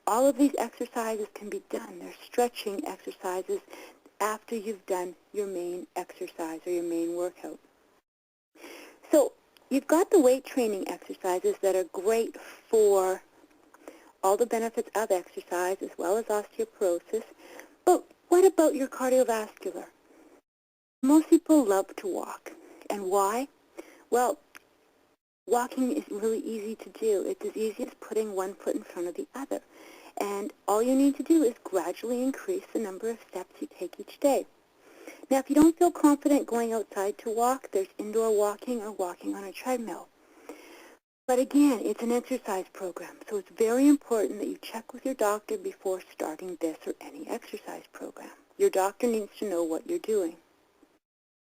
All of these exercises can be done. They're stretching exercises after you've done your main exercise or your main workout. So you've got the weight training exercises that are great for all the benefits of exercise as well as osteoporosis. But what about your cardiovascular? Most people love to walk. And why? Well, walking is really easy to do. It's as easy as putting one foot in front of the other. And all you need to do is gradually increase the number of steps you take each day. Now, if you don't feel confident going outside to walk, there's indoor walking or walking on a treadmill. But again, it's an exercise program, so it's very important that you check with your doctor before starting this or any exercise program. Your doctor needs to know what you're doing.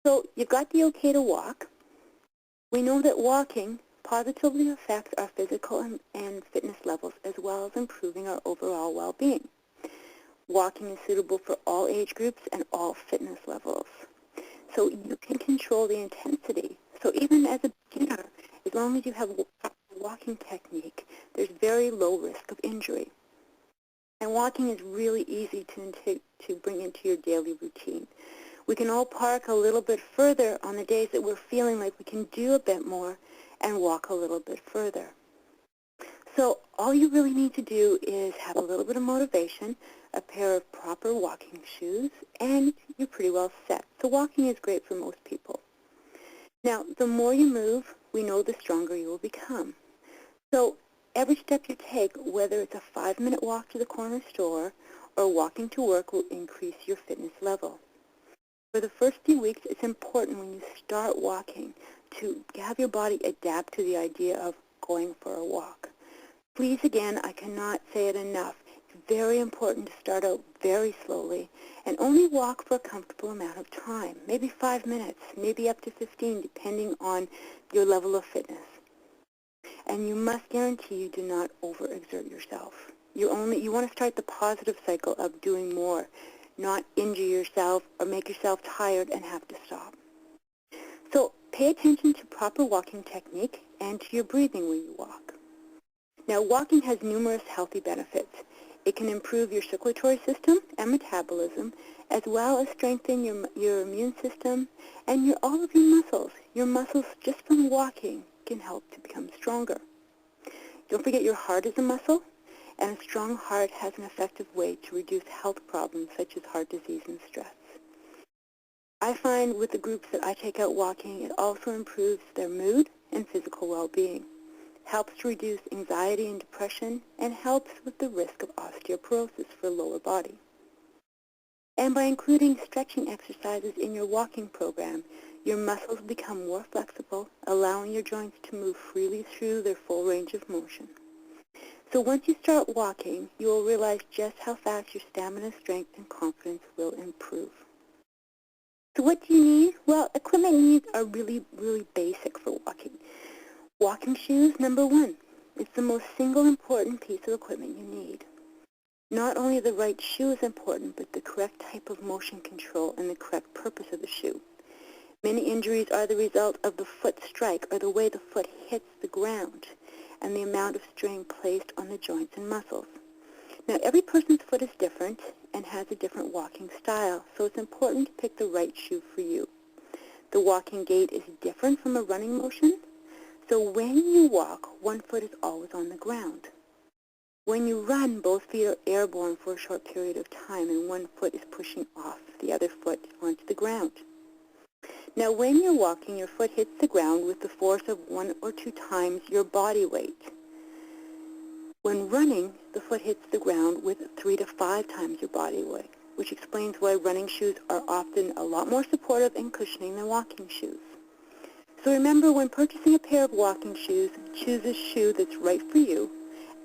So you've got the okay to walk. We know that walking positively affects our physical and fitness levels as well as improving our overall well-being. Walking is suitable for all age groups and all fitness levels. So you can control the intensity. So even as a beginner, as long as you have a walking technique, there's very low risk of injury. And walking is really easy to bring into your daily routine. We can all park a little bit further on the days that we're feeling like we can do a bit more and walk a little bit further. So all you really need to do is have a little bit of motivation, a pair of proper walking shoes, and you're pretty well set. So walking is great for most people. Now, the more you move, we know the stronger you will become. So every step you take, whether it's a 5-minute walk to the corner store or walking to work, will increase your fitness level. For the first few weeks, it's important when you start walking to have your body adapt to the idea of going for a walk. Please, again, I cannot say it enough. It's very important to start out very slowly and only walk for a comfortable amount of time, maybe 5 minutes, maybe up to 15, depending on your level of fitness. And you must guarantee you do not overexert yourself. You want to start the positive cycle of doing more, not injure yourself or make yourself tired and have to stop. So pay attention to proper walking technique and to your breathing when you walk. Now, walking has numerous healthy benefits. It can improve your circulatory system and metabolism, as well as strengthen your immune system and all of your muscles. Your muscles, just from walking, can help to become stronger. Don't forget your heart is a muscle, and a strong heart has an effective way to reduce health problems such as heart disease and stress. I find with the groups that I take out walking, it also improves their mood and physical well-being, helps to reduce anxiety and depression, and helps with the risk of osteoporosis for lower body. And by including stretching exercises in your walking program, your muscles become more flexible, allowing your joints to move freely through their full range of motion. So once you start walking, you will realize just how fast your stamina, strength, and confidence will improve. So what do you need? Well, equipment needs are really, really basic for walking. Walking shoes, number one. It's the most single important piece of equipment you need. Not only the right shoe is important, but the correct type of motion control and the correct purpose of the shoe. Many injuries are the result of the foot strike or the way the foot hits the ground and the amount of strain placed on the joints and muscles. Now, every person's foot is different and has a different walking style, so it's important to pick the right shoe for you. The walking gait is different from a running motion, so when you walk, one foot is always on the ground. When you run, both feet are airborne for a short period of time, and one foot is pushing off the other foot onto the ground. Now, when you're walking, your foot hits the ground with the force of 1 or 2 times your body weight. When running, the foot hits the ground with 3 to 5 times your body weight, which explains why running shoes are often a lot more supportive and cushioning than walking shoes. So remember, when purchasing a pair of walking shoes, choose a shoe that's right for you,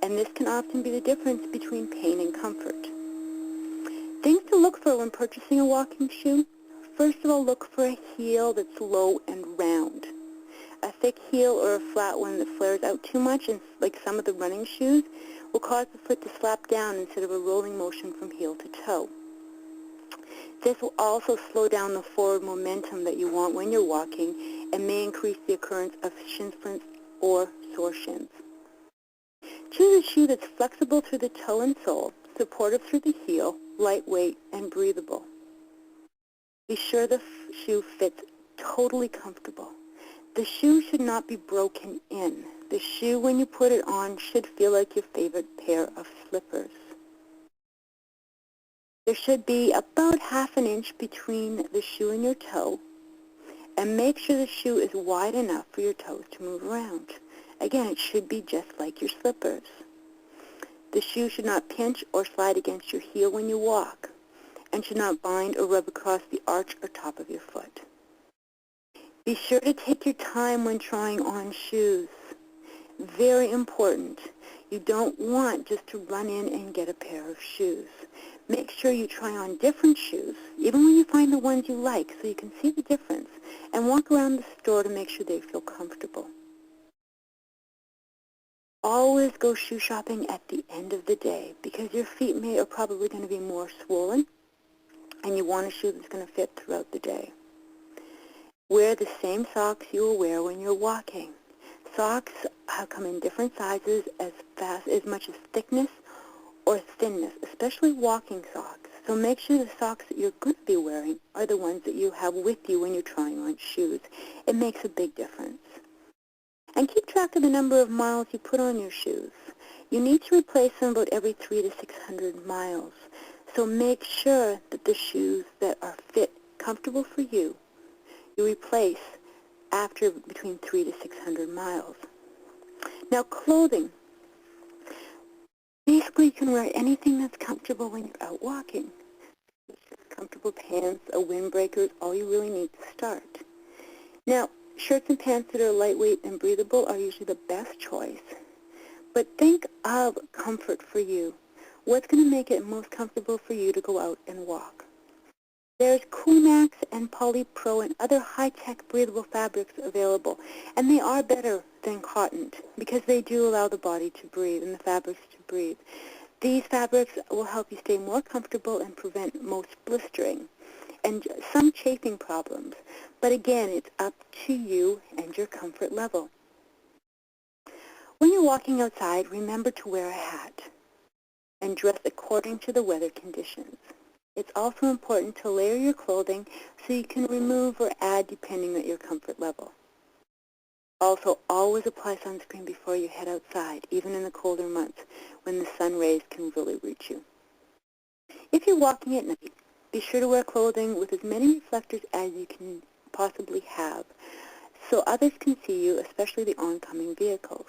and this can often be the difference between pain and comfort. Things to look for when purchasing a walking shoe. First of all, look for a heel that's low and round. A thick heel or a flat one that flares out too much, and like some of the running shoes, will cause the foot to slap down instead of a rolling motion from heel to toe. This will also slow down the forward momentum that you want when you're walking and may increase the occurrence of shin splints or sore shins. Choose a shoe that's flexible through the toe and sole, supportive through the heel, lightweight, and breathable. Be sure the shoe fits totally comfortable. The shoe should not be broken in. The shoe, when you put it on, should feel like your favorite pair of slippers. There should be about ½ an inch between the shoe and your toe, and make sure the shoe is wide enough for your toes to move around. Again, it should be just like your slippers. The shoe should not pinch or slide against your heel when you walk, and should not bind or rub across the arch or top of your foot. Be sure to take your time when trying on shoes. Very important. You don't want just to run in and get a pair of shoes. Make sure you try on different shoes, even when you find the ones you like, so you can see the difference, and walk around the store to make sure they feel comfortable. Always go shoe shopping at the end of the day, because your feet are probably going to be more swollen, and you want a shoe that's going to fit throughout the day. Wear the same socks you will wear when you're walking. Socks come in different sizes as much as thickness or thinness, especially walking socks. So make sure the socks that you're going to be wearing are the ones that you have with you when you're trying on shoes. It makes a big difference. And keep track of the number of miles you put on your shoes. You need to replace them about every 300 to 600 miles. So make sure that the shoes that are fit, comfortable for you, you replace after between 300 to 600 miles. Now, clothing. Basically, you can wear anything that's comfortable when you're out walking. Comfortable pants, a windbreaker is all you really need to start. Now, shirts and pants that are lightweight and breathable are usually the best choice. But think of comfort for you. What's going to make it most comfortable for you to go out and walk? There's Coolmax and Polypro and other high-tech breathable fabrics available, and they are better than cotton because they do allow the body to breathe and the fabrics to breathe. These fabrics will help you stay more comfortable and prevent most blistering and some chafing problems. But again, it's up to you and your comfort level. When you're walking outside, remember to wear a hat and dress according to the weather conditions. It's also important to layer your clothing so you can remove or add depending on your comfort level. Also, always apply sunscreen before you head outside, even in the colder months when the sun rays can really reach you. If you're walking at night, be sure to wear clothing with as many reflectors as you can possibly have so others can see you, especially the oncoming vehicles.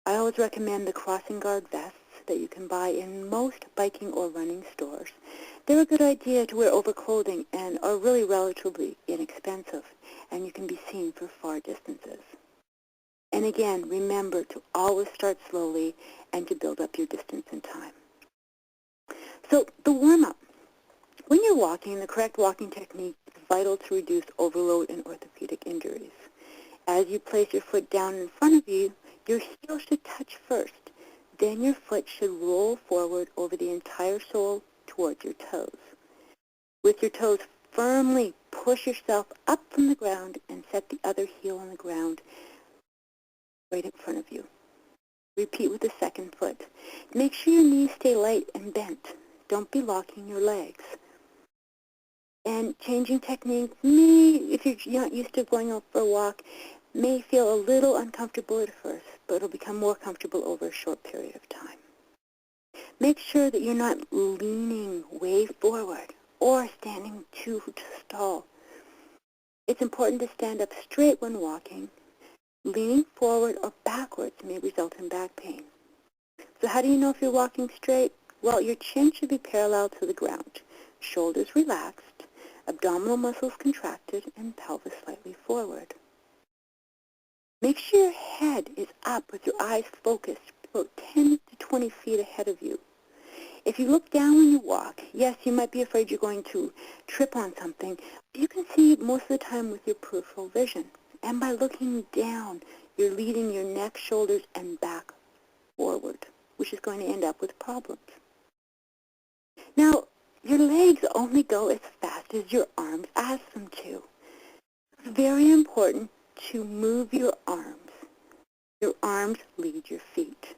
I always recommend the crossing guard vests that you can buy in most biking or running stores. They're a good idea to wear over clothing and are really relatively inexpensive, and you can be seen for far distances. And again, remember to always start slowly and to build up your distance in time. So the warm-up. When you're walking, the correct walking technique is vital to reduce overload and orthopedic injuries. As you place your foot down in front of you, your heel should touch first. Then your foot should roll forward over the entire sole towards your toes. With your toes firmly push yourself up from the ground and set the other heel on the ground right in front of you. Repeat with the second foot. Make sure your knees stay light and bent. Don't be locking your legs. And changing technique if you're not used to going out for a walk, may feel a little uncomfortable at first, but it'll become more comfortable over a short period of time. Make sure that you're not leaning way forward or standing too tall. It's important to stand up straight when walking. Leaning forward or backwards may result in back pain. So how do you know if you're walking straight? Well, your chin should be parallel to the ground, shoulders relaxed, abdominal muscles contracted, and pelvis slightly forward. Make sure your head is up with your eyes focused about 10 to 20 feet ahead of you. If you look down when you walk, yes, you might be afraid you're going to trip on something, but you can see most of the time with your peripheral vision. And by looking down, you're leading your neck, shoulders, and back forward, which is going to end up with problems. Now, your legs only go as fast as your arms ask them to. It's very important to move your arms. Your arms lead your feet.